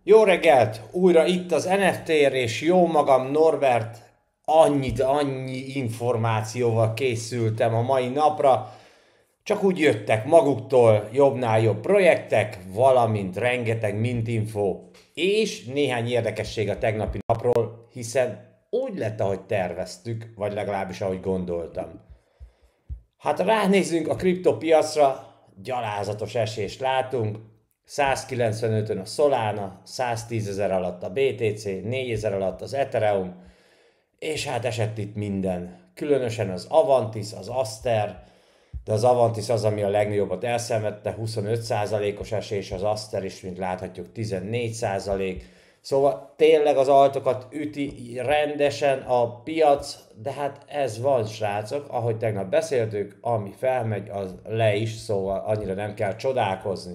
Jó reggelt! Újra itt az NFT-r és jó magam Norbert. Annyi információval készültem a mai napra. Csak úgy jöttek maguktól jobbnál jobb projektek, valamint rengeteg mintinfo és néhány érdekesség a tegnapi napról, hiszen úgy lett, ahogy terveztük, vagy legalábbis ahogy gondoltam. Hát ha ránézzünk a kriptopiacra, gyalázatos esést látunk. 195-ön a Solana, 110.000 alatt a BTC, 4.000 alatt az Ethereum, és hát esett itt minden. Különösen az Avantis, az Aster, de az Avantis az, ami a legnagyobbat elszenvedte, 25%-os esés, az Aster is, mint láthatjuk, 14%. Szóval tényleg az altokat üti rendesen a piac, de hát ez van, srácok, ahogy tegnap beszéltük, ami felmegy, az le is, szóval annyira nem kell csodálkozni.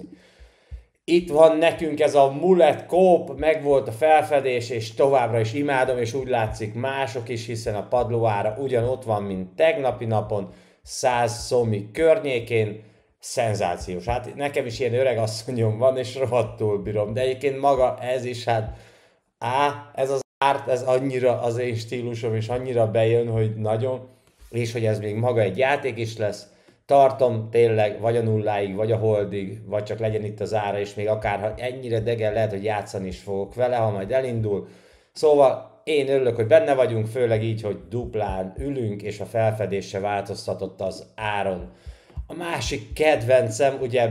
Itt van nekünk ez a Mullet kóp, megvolt a felfedés, és továbbra is imádom, és úgy látszik mások is, hiszen a padlóára ugyanott van, mint tegnapi napon, 100 szomi környékén. Szenzációs. Hát nekem is ilyen öreg asszonyom van, és rohadtul bírom. De egyébként maga ez is, hát ez az árt, ez annyira az én stílusom, és annyira bejön, hogy nagyon, és hogy ez még maga egy játék is lesz. Tartom tényleg vagy a nulláig, vagy a holdig, vagy csak legyen itt az ára, és még akár ha ennyire degen lehet, hogy játszani is fogok vele, ha majd elindul. Szóval én örülök, hogy benne vagyunk, főleg így, hogy duplán ülünk, és a felfedés se változtatott az áron. A másik kedvencem, ugye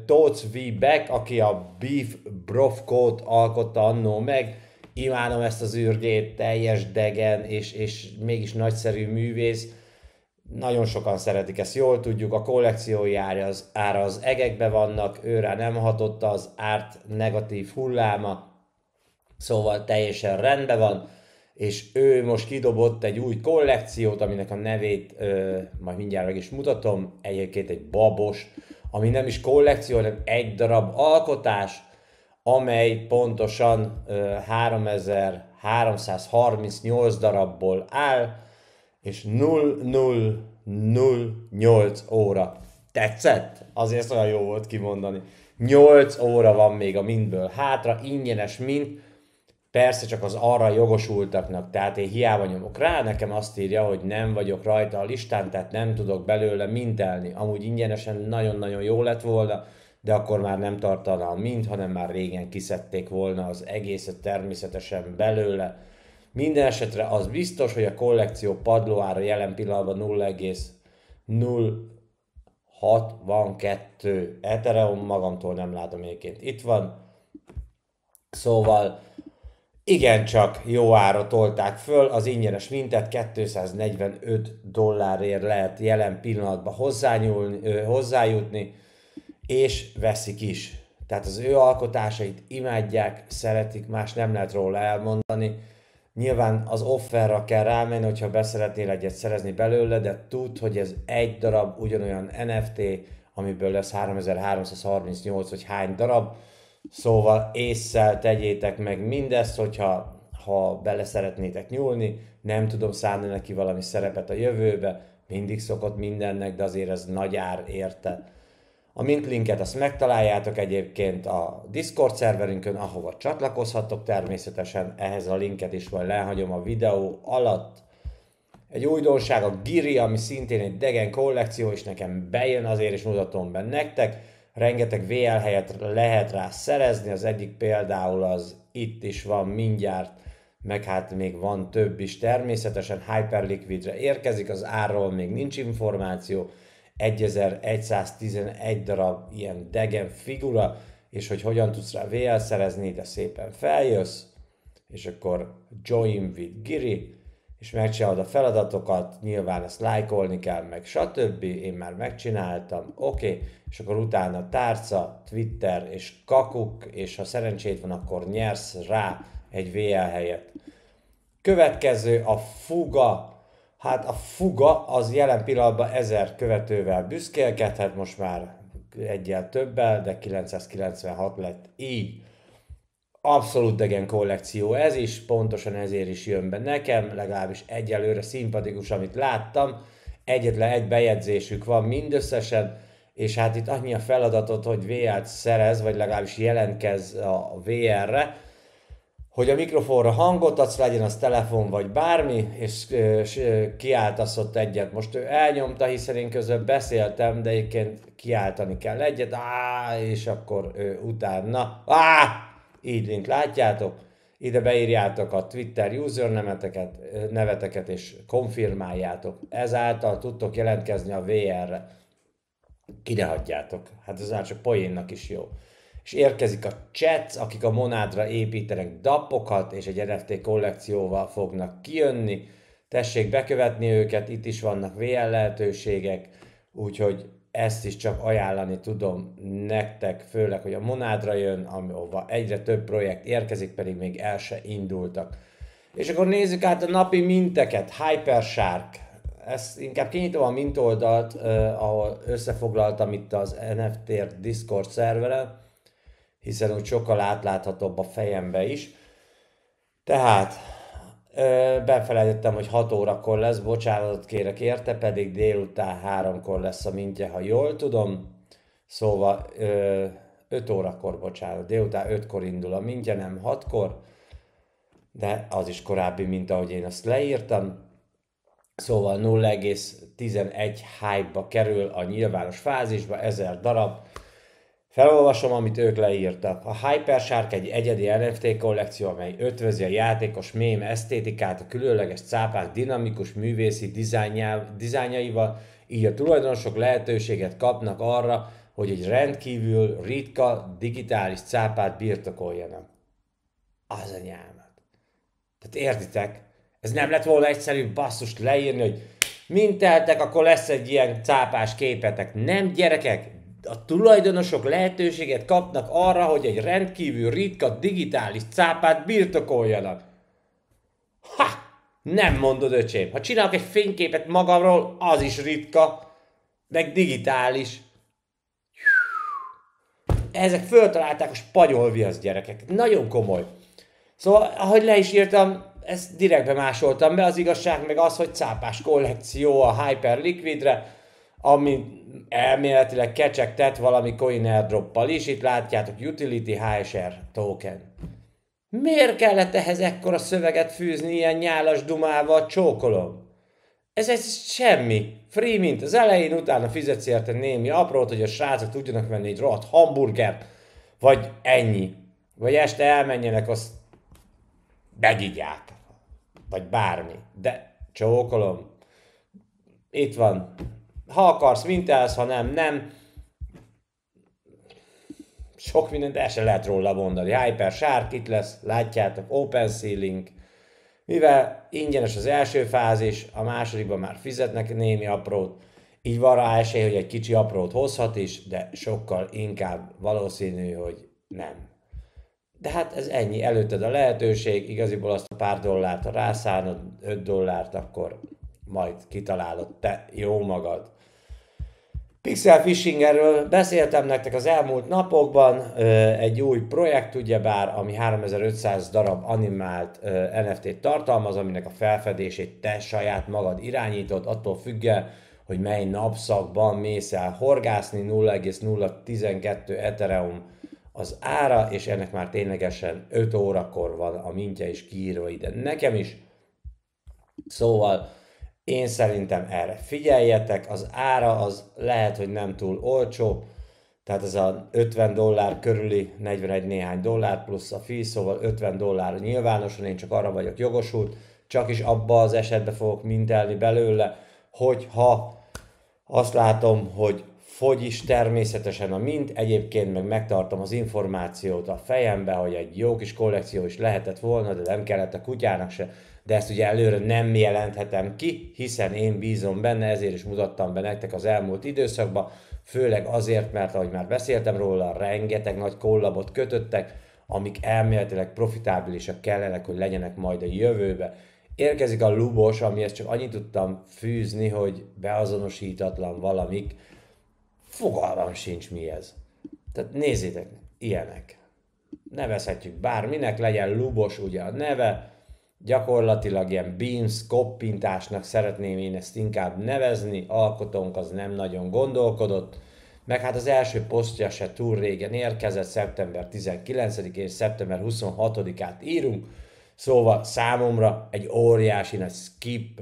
Tots V. Beck, aki a Beef Broth-kót alkotta annó meg. Imádom ezt az űrgét, teljes degen, és mégis nagyszerű művész. Nagyon sokan szeretik, ezt jól tudjuk, a kollekciói ára az egekbe vannak, őrá nem hatott az árt negatív hulláma, szóval teljesen rendben van, és ő most kidobott egy új kollekciót, aminek a nevét majd mindjárt meg is mutatom, egyébként egy babos, ami nem is kollekció, hanem egy darab alkotás, amely pontosan 3338 darabból áll, és 0008 óra. Tetszett? Azért ezt olyan jó volt kimondani. 8 óra van még a mintből hátra, ingyenes mint, persze csak az arra jogosultaknak, tehát én hiába nyomok rá, nekem azt írja, hogy nem vagyok rajta a listán, tehát nem tudok belőle mintelni. Amúgy ingyenesen nagyon-nagyon jó lett volna, de akkor már nem tartana a mint, hanem már régen kiszedték volna az egészet természetesen belőle. Minden esetre az biztos, hogy a kollekció padlóára jelen pillanatban 0,062 Ethereum, magamtól nem látom egyébként. Itt van. Szóval igencsak jó ára tolták föl, az ingyenes mintet 245 dollárért lehet jelen pillanatban hozzájutni, és veszik is. Tehát az ő alkotásait imádják, szeretik, más nem lehet róla elmondani. Nyilván az offerra kell rámenni, hogyha beszeretnél egyet szerezni belőle, de tudd, hogy ez egy darab ugyanolyan NFT, amiből lesz 3338 vagy hány darab. Szóval ésszel tegyétek meg mindezt, ha bele szeretnétek nyúlni. Nem tudom szánni neki valami szerepet a jövőbe, mindig szokott mindennek, de azért ez nagy ár érte. A mint linket azt megtaláljátok egyébként a Discord szerverünkön, ahova csatlakozhattok természetesen, ehhez a linket is majd lehagyom a videó alatt. Egy újdonság a Giri, ami szintén egy degen kollekció, és nekem bejön, azért is mutatom be nektek. Rengeteg VL helyet lehet rá szerezni, az egyik például az itt is van mindjárt, meg hát még van több is természetesen, Hyperliquidre érkezik, az árról még nincs információ, 1111 darab ilyen degen figura, és hogy hogyan tudsz rá VL szerezni, de szépen feljössz, és akkor Join with Giri, és megcsinálod a feladatokat, nyilván ezt lájkolni kell, meg stb. Én már megcsináltam, oké, és akkor utána tárca, Twitter és kakuk, és ha szerencsét van, akkor nyersz rá egy VL helyet. Következő a Fuga. Hát a Fuga az jelen pillanatban 1000 követővel büszkélkedhet, most már egyel többel, de 996 lett így. Abszolút degen kollekció ez is, pontosan ezért is jön be nekem, legalábbis egyelőre szimpatikus, amit láttam. Egyetlen egy bejegyzésük van mindösszesen, és hát itt annyi a feladatot, hogy VR-t szerez, vagy legalábbis jelentkezz a VR-re, hogy a mikrofonra hangot adsz, legyen az telefon vagy bármi, és kiáltasz ott egyet. Most ő elnyomta, hiszen én közben beszéltem, de egyébként kiáltani kell egyet, és akkor utána, így lint látjátok, ide beírjátok a Twitter neveteket, és konfirmáljátok. Ezáltal tudtok jelentkezni a VR-re. Ide hagyjátok. Hát ez már csak poénnak is jó. És érkezik a chats, akik a Monádra építenek dappokat, és egy NFT kollekcióval fognak kijönni. Tessék bekövetni őket, itt is vannak VL lehetőségek, úgyhogy ezt is csak ajánlani tudom nektek, főleg, hogy a Monádra jön, ahova egyre több projekt érkezik, pedig még el se indultak. És akkor nézzük át a napi minteket. Hypershark. Ezt inkább kinyitom a mintoldalt, ahol összefoglaltam itt az NFT Discord szerveren, hiszen úgy sokkal átláthatóbb a fejembe is. Tehát befelejtettem, hogy 6 órakor lesz, bocsánatot kérek érte, pedig délután 3-kor lesz a mintje, ha jól tudom. Szóval 5 órakor, bocsánat, délután 5-kor indul a mintje, nem 6-kor, de az is korábbi, mint ahogy én azt leírtam. Szóval 0,11 hype-ba kerül a nyilvános fázisba, 1000 darab. Felolvasom, amit ők leírtak. A Hypershark egy egyedi NFT kollekció, amely ötvözi a játékos mém esztétikát a különleges cápák dinamikus művészi dizájnjaival, így a tulajdonosok lehetőséget kapnak arra, hogy egy rendkívül ritka digitális cápát birtokoljanak. Az anyámat. Tehát értitek? Ez nem lett volna egyszerű basszust leírni, hogy mint teltek, akkor lesz egy ilyen cápás képetek. Nem, gyerekek! A tulajdonosok lehetőséget kapnak arra, hogy egy rendkívül ritka digitális cápát birtokoljanak. Ha! Nem mondod, öcsém. Ha csinálok egy fényképet magamról, az is ritka, meg digitális. Ezek föltalálták a spanyol viasz, gyerekek. Nagyon komoly. Szóval, ahogy le is írtam, ezt direktbe másoltam be, az igazság meg az, hogy cápás kollekció a Hyperliquidre, ami elméletileg kecsegtet valami coin airdroppal is, itt látjátok Utility HSR token. Miért kellett ehhez ekkora szöveget fűzni ilyen nyálas dumával, csókolom? Ez semmi. Free mint az elején, utána fizetsz érte némi aprót, hogy a srácok tudjanak venni egy rohadt hamburgert, vagy ennyi. Vagy este elmenjenek, azt megigyák. Vagy bármi. De csókolom. Itt van. Ha akarsz, mintelsz, ha nem, nem. Sok mindent el se lehet róla mondani. Hypershark itt lesz, látjátok, OpenSea link. Mivel ingyenes az első fázis, a másodikban már fizetnek némi aprót, így van rá esély, hogy egy kicsi aprót hozhat is, de sokkal inkább valószínű, hogy nem. De hát ez ennyi, előtted a lehetőség, igaziból azt a pár dollárt, ha rászánod 5 dollárt, akkor majd kitalálod te jó magad. Pixel Fishingerről beszéltem nektek az elmúlt napokban, egy új projekt, ugyebár, ami 3500 darab animált NFT-t tartalmaz, aminek a felfedését te saját magad irányítod, attól függően, hogy mely napszakban mész el horgászni, 0,012 Ethereum az ára, és ennek már ténylegesen 5 órakor van a mintje is kiírva ide nekem is. Szóval én szerintem erre figyeljetek, az ára az lehet, hogy nem túl olcsó, tehát ez a 50 dollár körüli, 41 néhány dollár plusz a fee, szóval 50 dollár nyilvánosan, én csak arra vagyok jogosult, csak is abba az esetben fogok mintelni belőle, hogyha azt látom, hogy fogy is természetesen a mint, egyébként meg megtartom az információt a fejembe, hogy egy jó kis kollekció is lehetett volna, de nem kellett a kutyának se, de ezt ugye előre nem jelenthetem ki, hiszen én bízom benne, ezért is mutattam be nektek az elmúlt időszakban, főleg azért, mert ahogy már beszéltem róla, rengeteg nagy kollabot kötöttek, amik elméletileg profitábilisak kellenek, hogy legyenek majd a jövőbe. Érkezik a Lubos, amihez csak annyit tudtam fűzni, hogy beazonosítatlan valamik, fogalmam sincs mi ez. Tehát nézzétek, ilyenek. Nevezhetjük bárminek, legyen Lubos ugye a neve, gyakorlatilag ilyen beams, koppintásnak szeretném én ezt inkább nevezni, alkotónk az nem nagyon gondolkodott, meg hát az első posztja se túl régen érkezett, szeptember 19-én és szeptember 26-át írunk, szóval számomra egy óriási nagy skip,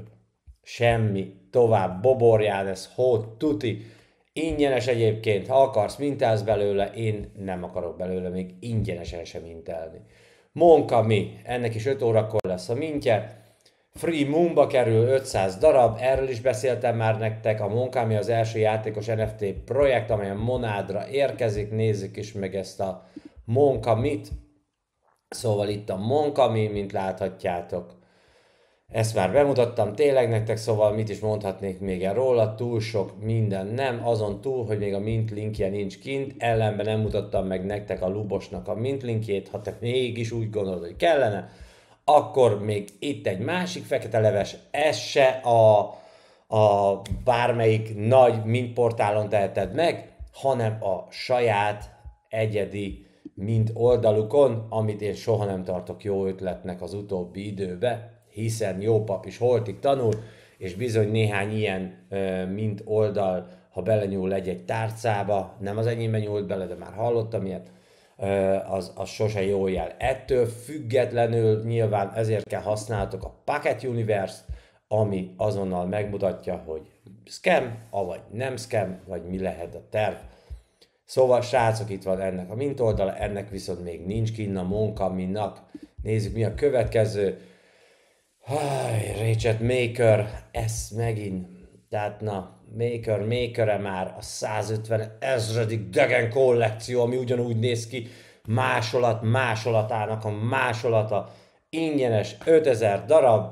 semmi, tovább boborján, ez hót tuti, ingyenes egyébként, ha akarsz mintálsz belőle, én nem akarok belőle még ingyenesen sem mintelni. Monkami, ennek is 5 órakor lesz a mintje, Free Moonba kerül 500 darab, erről is beszéltem már nektek, a Monkami az első játékos NFT projekt, amely a Monádra érkezik, nézzük is meg ezt a Monkamit. Szóval itt a Monkami, mint láthatjátok. Ezt már bemutattam tényleg nektek, szóval mit is mondhatnék még el róla, túl sok minden nem, azon túl, hogy még a mint linkje nincs kint, ellenben nem mutattam meg nektek a Lubosnak a mint linkjét, ha te mégis úgy gondolod, hogy kellene, akkor még itt egy másik fekete leves, ez se a bármelyik nagy mint portálon teheted meg, hanem a saját egyedi mint oldalukon, amit én soha nem tartok jó ötletnek az utóbbi időben, hiszen jó pap is holtig tanul, és bizony néhány ilyen mint oldal, ha belenyúl egy tárcába, nem az enyémben nyúlt bele, de már hallottam ilyet, az sose jó jel. Ettől függetlenül nyilván ezért kell használtok a Pocket Universe-t, ami azonnal megmutatja, hogy scam, avagy nem scam, vagy mi lehet a terv. Szóval srácok, itt van ennek a mint oldala, ennek viszont még nincs kinn a Monkaminak. Nézzük mi a következő. Ratchet Maker, ez megint, tehát na, Maker-e már a 150 000. degen kollekció, ami ugyanúgy néz ki, másolatának a másolata, ingyenes 5000 darab,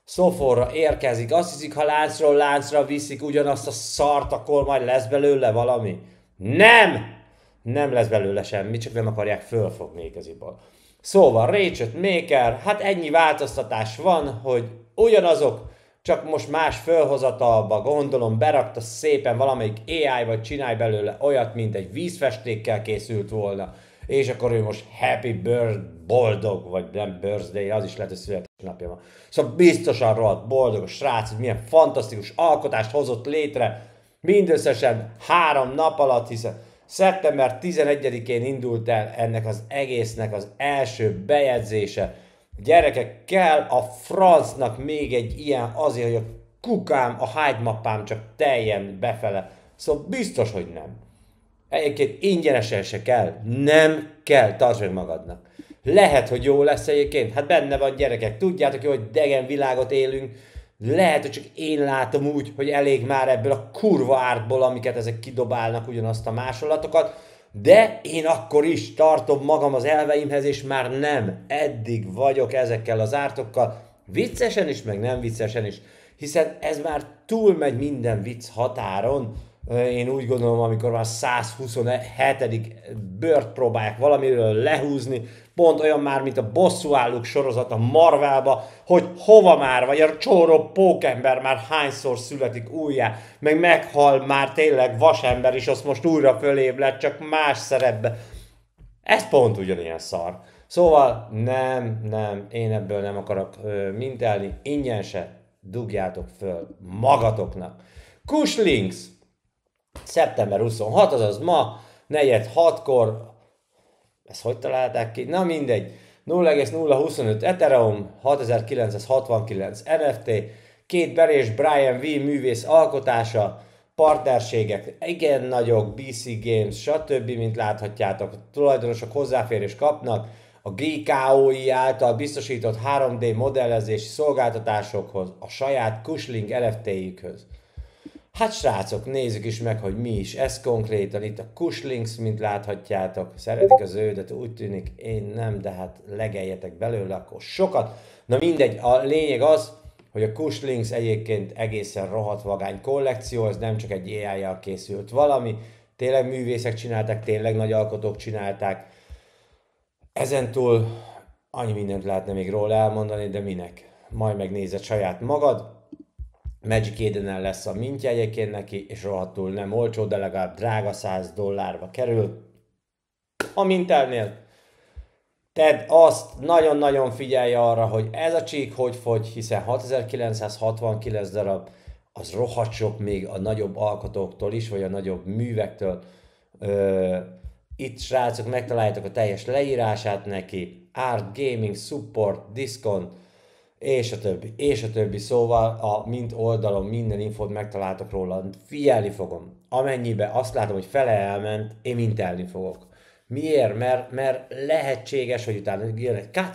szoforra érkezik, azt hiszik, ha láncról láncra viszik ugyanazt a szart, akkor majd lesz belőle valami. Nem! Nem lesz belőle semmi, csak nem akarják fölfogni igaziból. Szóval Ratchet Maker, hát ennyi változtatás van, hogy ugyanazok, csak most más fölhozatalba gondolom, berakta szépen valamelyik AI, vagy csinálj belőle olyat, mint egy vízfestékkel készült volna, és akkor ő most boldog, vagy nem birthday, az is lehet, hogy születésnapja van. Szóval biztosan rohadt boldog a srác, hogy milyen fantasztikus alkotást hozott létre, mindösszesen 3 nap alatt, hiszen szeptember 11-én indult el ennek az egésznek az első bejegyzése. Gyerekek, kell a francnak még egy ilyen azért, hogy a kukám, a hide mappám csak teljen befele. Szóval biztos, hogy nem. Egyébként ingyenesen se kell. Nem kell, tartsd meg magadnak. Lehet, hogy jó lesz egyébként. Hát benne van, gyerekek. Tudjátok jó, hogy degen világot élünk. Lehet, hogy csak én látom úgy, hogy elég már ebből a kurva ártból, amiket ezek kidobálnak ugyanazt a másolatokat, de én akkor is tartom magam az elveimhez, és már nem. Eddig vagyok ezekkel az ártokkal, viccesen is, meg nem viccesen is, hiszen ez már túlmegy minden vicc határon. Én úgy gondolom, amikor már 127. bört próbálják valamiről lehúzni, pont olyan már, mint a bosszúállók sorozat a Marvelba, hogy hova már, vagy a csóró pókember már hányszor születik újjá, meg meghal már tényleg vasember is, azt most újra fölébred, csak más szerepbe. Ez pont ugyanilyen szar. Szóval nem, én ebből nem akarok mintelni, ingyen se dugjátok föl magatoknak. Kushlinks! Szeptember 26, azaz ma, 4:06-kor, ezt hogy találták ki? Na mindegy, 0,025 Ethereum, 6969 NFT, két Berés Brian V művész alkotása, partnerségek, igen nagyok, BC Games, stb. Mint láthatjátok, a tulajdonosok hozzáférés kapnak a GKOI által biztosított 3D modellezési szolgáltatásokhoz, a saját Kushlink NFT-jükhöz. Hát srácok, nézzük is meg, hogy mi is. Ez konkrétan itt a Kushlinks, mint láthatjátok. Szeretik az zöldet, úgy tűnik, én nem, de hát legeljetek belőle, akkor sokat. Na mindegy, a lényeg az, hogy a Kushlinks egyébként egészen rohadt vagány kollekció, ez nem csak egy AI-jal készült valami. Tényleg művészek csinálták, tényleg nagy alkotók csinálták. Ezentúl annyi mindent lehetne még róla elmondani, de minek? Majd megnézed saját magad. Magic Eden-el lesz a mintje egyébként neki, és rohadtul nem olcsó, de legalább drága $100 kerül. A mintelnél tedd azt, nagyon-nagyon figyelj arra, hogy ez a csík hogy fogy, hiszen 6969 darab, az rohadt sok még a nagyobb alkotóktól is, vagy a nagyobb művektől. Ö, Itt srácok, megtaláljátok a teljes leírását neki, Art, Gaming, Support, Discon, és a többi, és a többi. Szóval a mint oldalon minden infót megtaláltok róla. Figyelni fogom. Amennyiben azt látom, hogy fele elment, én mintelni fogok. Miért? Mert lehetséges, hogy utána jön egy cut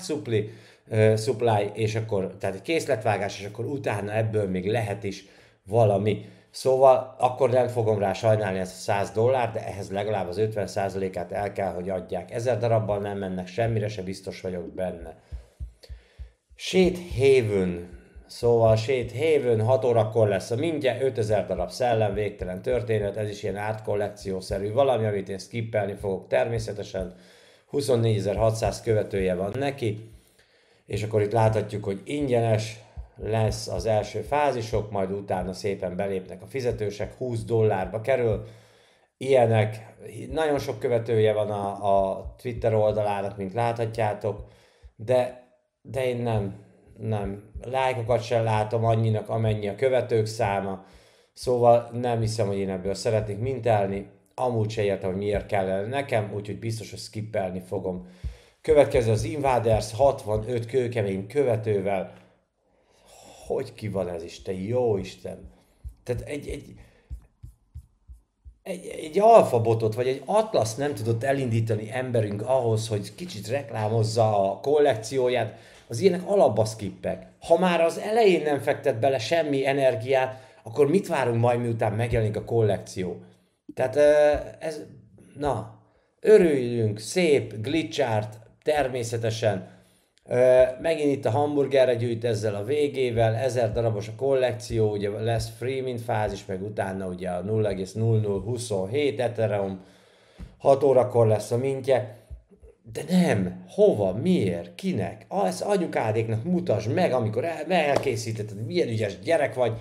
supply, és akkor, tehát egy készletvágás, és akkor utána ebből még lehet is valami. Szóval akkor nem fogom rá sajnálni ezt a 100 dollárt, de ehhez legalább az 50%-át el kell, hogy adják. 1000 darabbal nem mennek semmire, se biztos vagyok benne. Shade Haven. Szóval Shade Haven 6 órakor lesz a mintje, 5000 darab szellem, végtelen történet, ez is ilyen átkollekciószerű valami, amit én skippelni fogok természetesen. 24.600 követője van neki, és akkor itt láthatjuk, hogy ingyenes lesz az első fázisok, majd utána szépen belépnek a fizetősek, 20 dollárba kerül. Ilyenek, nagyon sok követője van a Twitter oldalának, mint láthatjátok, de én nem. Lájkokat sem látom annyinak, amennyi a követők száma, szóval nem hiszem, hogy én ebből szeretnék mintelni, amúgy se értem, hogy miért kellene nekem, úgyhogy biztos, hogy skippelni fogom. Következő az Invaders 65 kőkemény követővel. Hogy ki van ez is, te jó Isten? Tehát egy alfabotot, vagy egy atlaszt nem tudott elindítani emberünk ahhoz, hogy kicsit reklámozza a kollekcióját, az ilyenek alapba skippek. Ha már az elején nem fektet bele semmi energiát, akkor mit várunk majd, miután megjelenik a kollekció? Tehát ez, na, örüljünk, szép, glitch art, természetesen. Megint itt a hamburgerre gyűjt ezzel a végével, 1000 darabos a kollekció, ugye lesz free mint fázis, meg utána ugye a 0,0027 Ethereum, 6 órakor lesz a mintje. De nem, hova, miért, kinek? Ezt anyukádéknak mutasd meg, amikor elkészítetted, milyen ügyes gyerek vagy,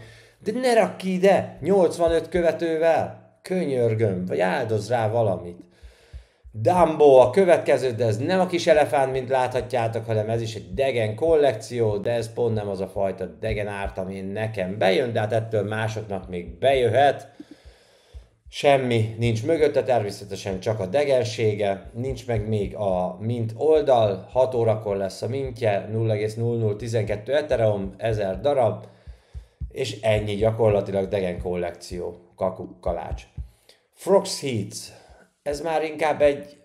de ne rakd ki ide 85 követővel, könyörgöm, vagy áldoz rá valamit. Dumbo a következő, de ez nem a kis elefánt, mint láthatjátok, hanem ez is egy degen kollekció, de ez pont nem az a fajta degen árt, ami nekem bejön, de hát ettől másoknak még bejöhet. Semmi nincs mögötte, természetesen csak a degensége, nincs meg még a mint oldal, 6 órakor lesz a mintje, 0,0012 Ethereum, 1000 darab, és ennyi gyakorlatilag degen kollekció, kalács. Frogs Heats. Ez már inkább egy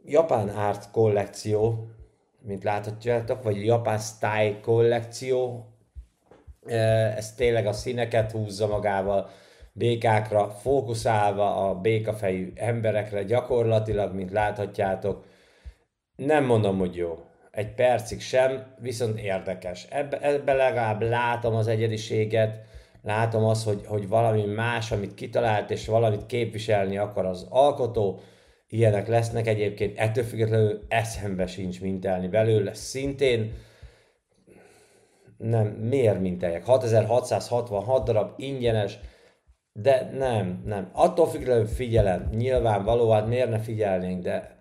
japán art kollekció, mint láthatjátok, vagy japán style kollekció. Ez tényleg a színeket húzza magával, békákra fókuszálva, a békafejű emberekre gyakorlatilag, mint láthatjátok. Nem mondom, hogy jó. Egy percig sem, viszont érdekes. Ebben legalább látom az egyediséget, látom azt, hogy valami más, amit kitalált, és valamit képviselni akar az alkotó. Ilyenek lesznek egyébként, ettől függetlenül eszembe sincs mintelni belőle. Szintén nem, miért minteljek? 6666 darab ingyenes, de nem. Attól függetlenül figyelem, nyilvánvalóan miért ne figyelnénk, de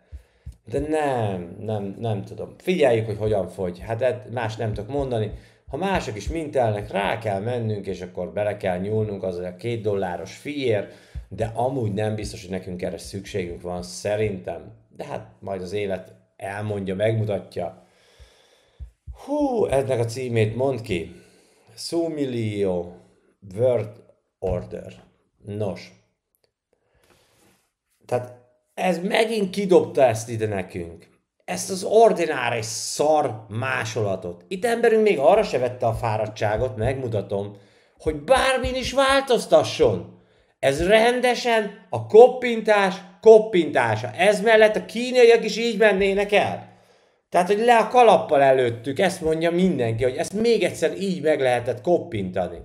nem tudom. Figyeljük, hogy hogyan fogy. Hát más nem tudok mondani. Ha mások is mintelnek, rá kell mennünk, és akkor bele kell nyúlnunk az a 2 dolláros fíért, de amúgy nem biztos, hogy nekünk erre szükségünk van, szerintem. De hát majd az élet elmondja, megmutatja. Ennek a címét mondd ki. Sumilio World Order. Nos. Tehát ez megint kidobta ezt ide nekünk. Ezt az ordináris szar másolatot. Itt emberünk még arra se vette a fáradtságot, megmutatom, hogy bármin is változtasson. Ez rendesen a koppintása. Ez mellett a kínaiak is így mennének el. Tehát, hogy le a kalappal előttük, ezt mondja mindenki, hogy ezt még egyszer így meg lehetett koppintani.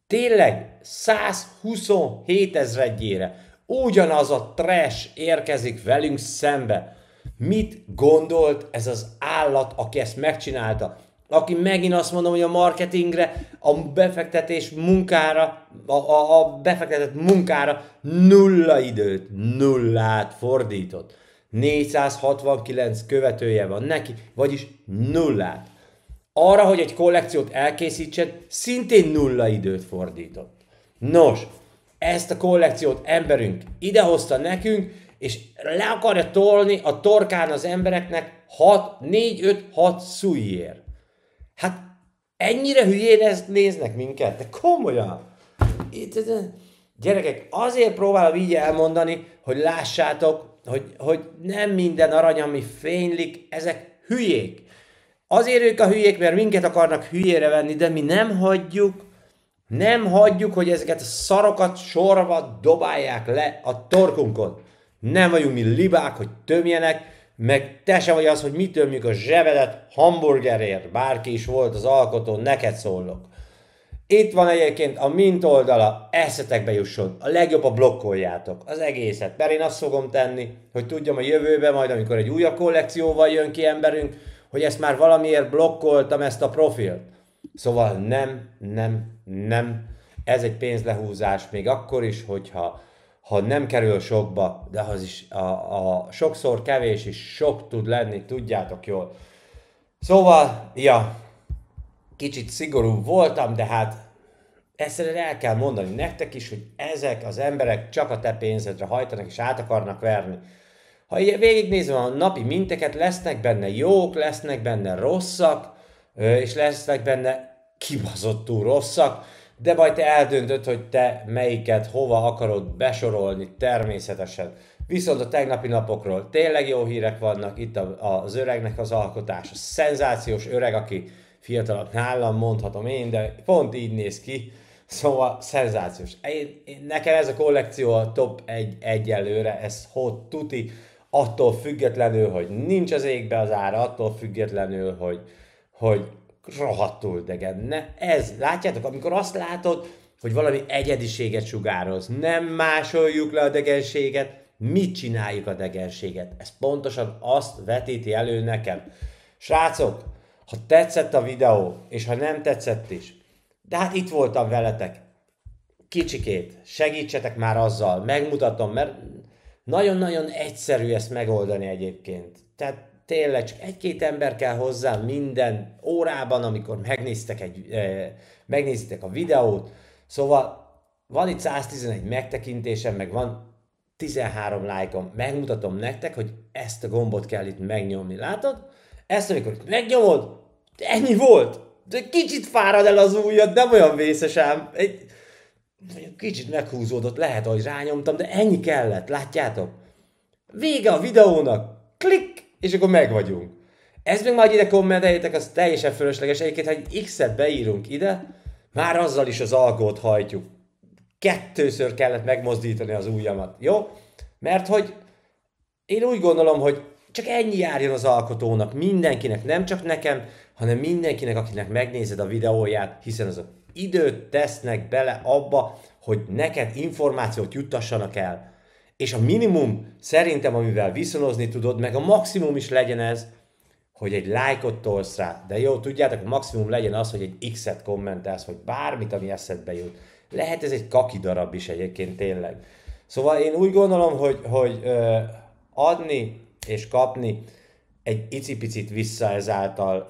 Tényleg 127 ezredjére ugyanaz a trash érkezik velünk szembe. Mit gondolt ez az állat, aki ezt megcsinálta? Aki megint azt mondom, hogy a marketingre, a befektetés munkára, a befektetett munkára nulla időt, nullát fordított. 469 követője van neki, vagyis nullát. Arra, hogy egy kollekciót elkészítsen, szintén nulla időt fordított. Nos, ezt a kollekciót emberünk idehozta nekünk, és le akarja tolni a torkán az embereknek 4-5-6 szújjér. Hát ennyire hülyén ezt néznek minket? De komolyan! Gyerekek, azért próbálom így elmondani, hogy lássátok, hogy nem minden arany, ami fénylik, ezek hülyék. Azért ők a hülyék, mert minket akarnak hülyére venni, de mi nem hagyjuk, hogy ezeket a szarokat sorba dobálják le a torkunkon. Nem vagyunk mi libák, hogy tömjenek, meg te se vagy az, hogy mi tömjük a zsebedet hamburgerért. Bárki is volt az alkotó, neked szólok. Itt van egyébként a mint oldala, eszetekbe jusson. A legjobb a blokkoljátok az egészet. Mert én azt fogom tenni, hogy tudjam a jövőben, majd amikor egy újabb kollekcióval jön ki emberünk, hogy ezt már valamiért blokkoltam ezt a profilt. Szóval nem. Ez egy pénzlehúzás, még akkor is, hogyha nem kerül sokba, de az is a sokszor kevés is sok tud lenni, tudjátok jól. Szóval, ja, kicsit szigorú voltam, de hát egyszerűen el kell mondani nektek is, hogy ezek az emberek csak a te pénzedre hajtanak és át akarnak verni. Ha végignézem a napi minteket, lesznek benne jók, lesznek benne rosszak, és lesznek benne kibaszottul rosszak, de majd te eldöntöd, hogy te melyiket hova akarod besorolni természetesen. Viszont a tegnapi napokról tényleg jó hírek vannak, itt az öregnek az alkotása, szenzációs öreg, aki fiatalabb nálam, mondhatom én, de pont így néz ki, szóval szenzációs. Nekem ez a kollekció a top 1 egyelőre, ez hot tuti, attól függetlenül, hogy nincs az égbe az ára, attól függetlenül, hogy rohadtul degen. Látjátok, amikor azt látod, hogy valami egyediséget sugároz, nem másoljuk le a degenséget, mit csináljuk a degenséget? Ez pontosan azt vetíti elő nekem. Srácok, ha tetszett a videó, és ha nem tetszett is, de hát itt voltam veletek, kicsikét, segítsetek már azzal, megmutatom, mert nagyon-nagyon egyszerű ezt megoldani egyébként. Tehát tényleg csak egy-két ember kell hozzá minden órában, amikor megnézitek a videót. Szóval van itt 111 megtekintésem, meg van 13 lájkom. Megmutatom nektek, hogy ezt a gombot kell itt megnyomni. Látod? Ezt amikor itt megnyomod, ennyi volt. De kicsit fárad el az ujjad, nem olyan vészes ám. Kicsit meghúzódott, lehet, hogy rányomtam, de ennyi kellett, látjátok? Vége a videónak, klik, és akkor megvagyunk. Ezt meg majd ide kommenteljétek, az teljesen fölösleges. Egyébként, ha egy X-et beírunk ide, már azzal is az alkót hajtjuk. 2-ször kellett megmozdítani az ujjamat, jó? Mert hogy én úgy gondolom, hogy csak ennyi járjon az alkotónak, mindenkinek, nem csak nekem, hanem mindenkinek, akinek megnézed a videóját, hiszen azok időt tesznek bele abba, hogy neked információt juttassanak el. És a minimum szerintem, amivel viszonozni tudod, meg a maximum is legyen ez, hogy egy lájkot tolsz rá. De jó, tudjátok, a maximum legyen az, hogy egy X-et kommentelsz, vagy bármit, ami eszedbe jut. Lehet ez egy kaki darab is egyébként tényleg. Szóval én úgy gondolom, hogy adni és kapni egy icipicit vissza ezáltal.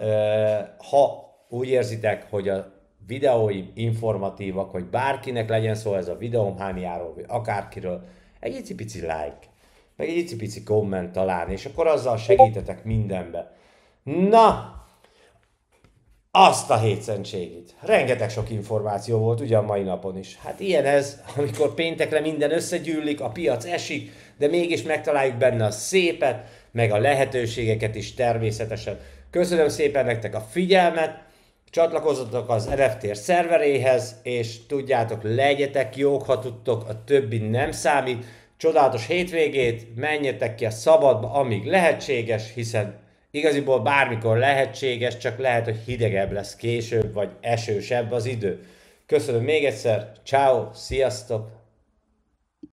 Ha úgy érzitek, hogy a videóim informatívak, hogy bárkinek legyen szó ez a videóm Hániáról, vagy akárkiről, egy icipici like, meg egy icipici komment talán, és akkor azzal segítetek mindenbe. Na, azt a hétszentségit. Rengeteg sok információ volt ugyan mai napon is. Hát ilyen ez, amikor péntekre minden összegyűlik, a piac esik, de mégis megtaláljuk benne a szépet, meg a lehetőségeket is természetesen. Köszönöm szépen nektek a figyelmet, csatlakozzatok az NFTR szerveréhez, és tudjátok, legyetek jók, ha tudtok, a többi nem számít. Csodálatos hétvégét, menjetek ki a szabadba, amíg lehetséges, hiszen igaziból bármikor lehetséges, csak lehet, hogy hidegebb lesz később, vagy esősebb az idő. Köszönöm még egyszer, ciao, sziasztok!